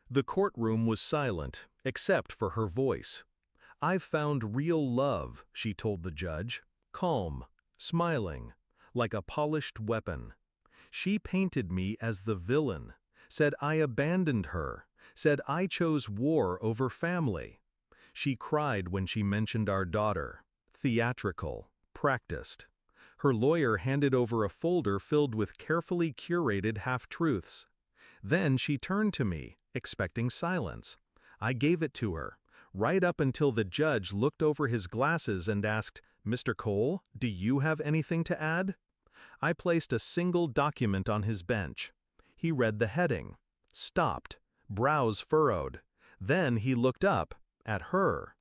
The courtroom was silent, except for her voice. "I've found real love," she told the judge, calm, smiling, like a polished weapon. She painted me as the villain, said I abandoned her, said I chose war over family. She cried when she mentioned our daughter. Theatrical, practiced. Her lawyer handed over a folder filled with carefully curated half-truths. Then she turned to me, expecting silence. I gave it to her, right up until the judge looked over his glasses and asked, "Mr. Cole, do you have anything to add?" I placed a single document on his bench. He read the heading, stopped, brows furrowed. Then he looked up, at her.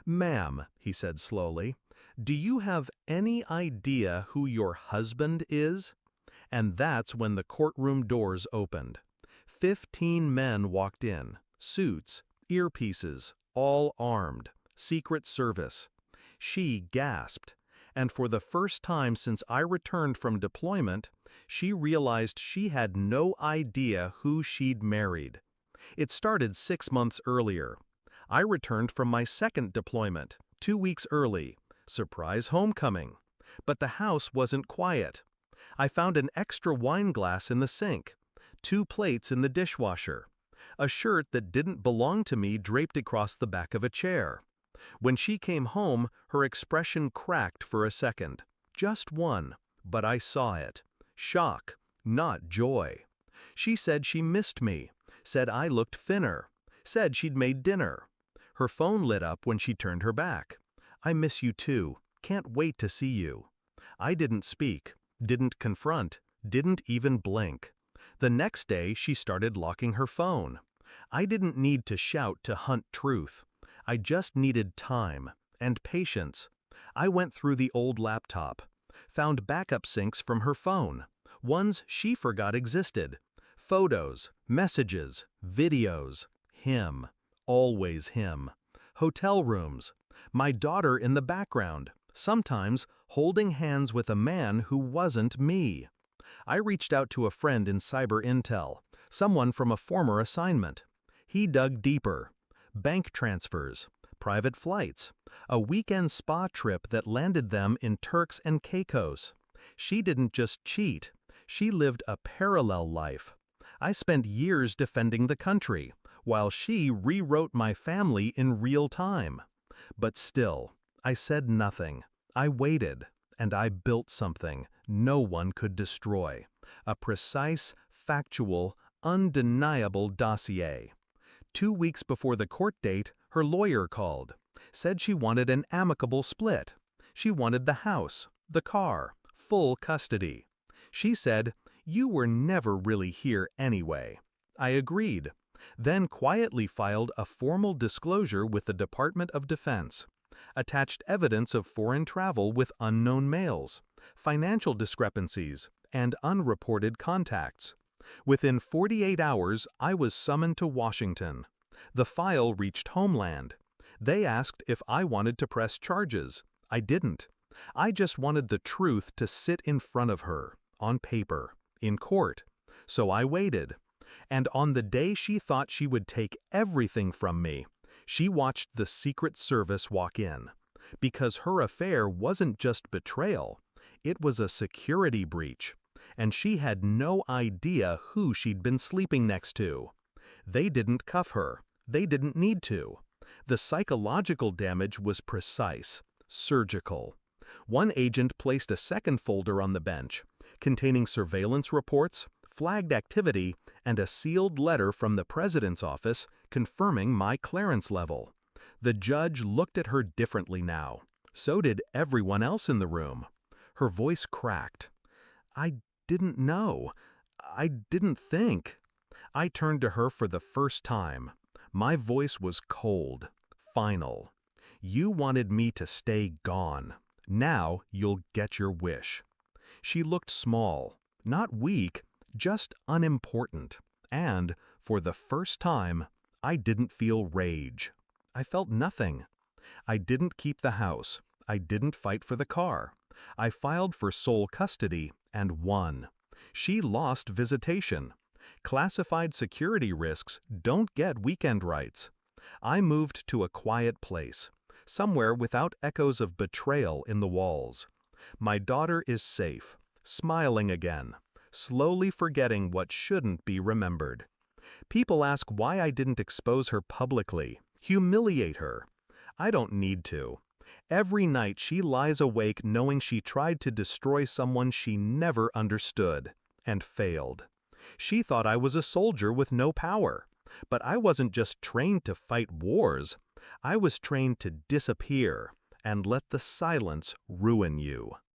"Ma'am," he said slowly, "do you have any idea who your husband is?" And that's when the courtroom doors opened. 15 men walked in, suits, earpieces, all armed, Secret Service. She gasped, and for the first time since I returned from deployment, she realized she had no idea who she'd married. It started 6 months earlier. I returned from my second deployment, 2 weeks early, surprise homecoming. But the house wasn't quiet. I found an extra wine glass in the sink, 2 plates in the dishwasher, a shirt that didn't belong to me draped across the back of a chair. When she came home, her expression cracked for a second. Just one, but I saw it. Shock, not joy. She said she missed me, said I looked thinner, said she'd made dinner. Her phone lit up when she turned her back. "I miss you too. Can't wait to see you." I didn't speak, didn't confront, didn't even blink. The next day, she started locking her phone. I didn't need to shout to hunt truth. I just needed time and patience. I went through the old laptop, found backup syncs from her phone, ones she forgot existed, photos, messages, videos, him, always him, hotel rooms, my daughter in the background, sometimes holding hands with a man who wasn't me. I reached out to a friend in cyber intel, someone from a former assignment. He dug deeper. Bank transfers, private flights, a weekend spa trip that landed them in Turks and Caicos. She didn't just cheat, she lived a parallel life. I spent years defending the country, while she rewrote my family in real time. But still, I said nothing. I waited, and I built something no one could destroy. A precise, factual, undeniable dossier. 2 weeks before the court date, her lawyer called, said she wanted an amicable split. She wanted the house, the car, full custody. She said, "You were never really here anyway." I agreed, then quietly filed a formal disclosure with the Department of Defense. Attached evidence of foreign travel with unknown males, financial discrepancies, and unreported contacts. Within 48 hours, I was summoned to Washington. The file reached Homeland. They asked if I wanted to press charges. I didn't. I just wanted the truth to sit in front of her, on paper, in court. So I waited. And on the day she thought she would take everything from me, she watched the Secret Service walk in. Because her affair wasn't just betrayal, it was a security breach. And she had no idea who she'd been sleeping next to. They didn't cuff her. They didn't need to. The psychological damage was precise, surgical. One agent placed a second folder on the bench, containing surveillance reports, flagged activity, and a sealed letter from the president's office confirming my clearance level. The judge looked at her differently now. So did everyone else in the room. Her voice cracked. "I didn't know. I didn't think." I turned to her for the first time. My voice was cold, final. "You wanted me to stay gone. Now you'll get your wish." She looked small, not weak, just unimportant. And, for the first time, I didn't feel rage. I felt nothing. I didn't keep the house. I didn't fight for the car. I filed for sole custody and won. She lost visitation. Classified security risks don't get weekend rights. I moved to a quiet place, somewhere without echoes of betrayal in the walls. My daughter is safe, smiling again, slowly forgetting what shouldn't be remembered. People ask why I didn't expose her publicly, humiliate her. I don't need to. Every night she lies awake knowing she tried to destroy someone she never understood, and failed. She thought I was a soldier with no power. But I wasn't just trained to fight wars. I was trained to disappear and let the silence ruin you.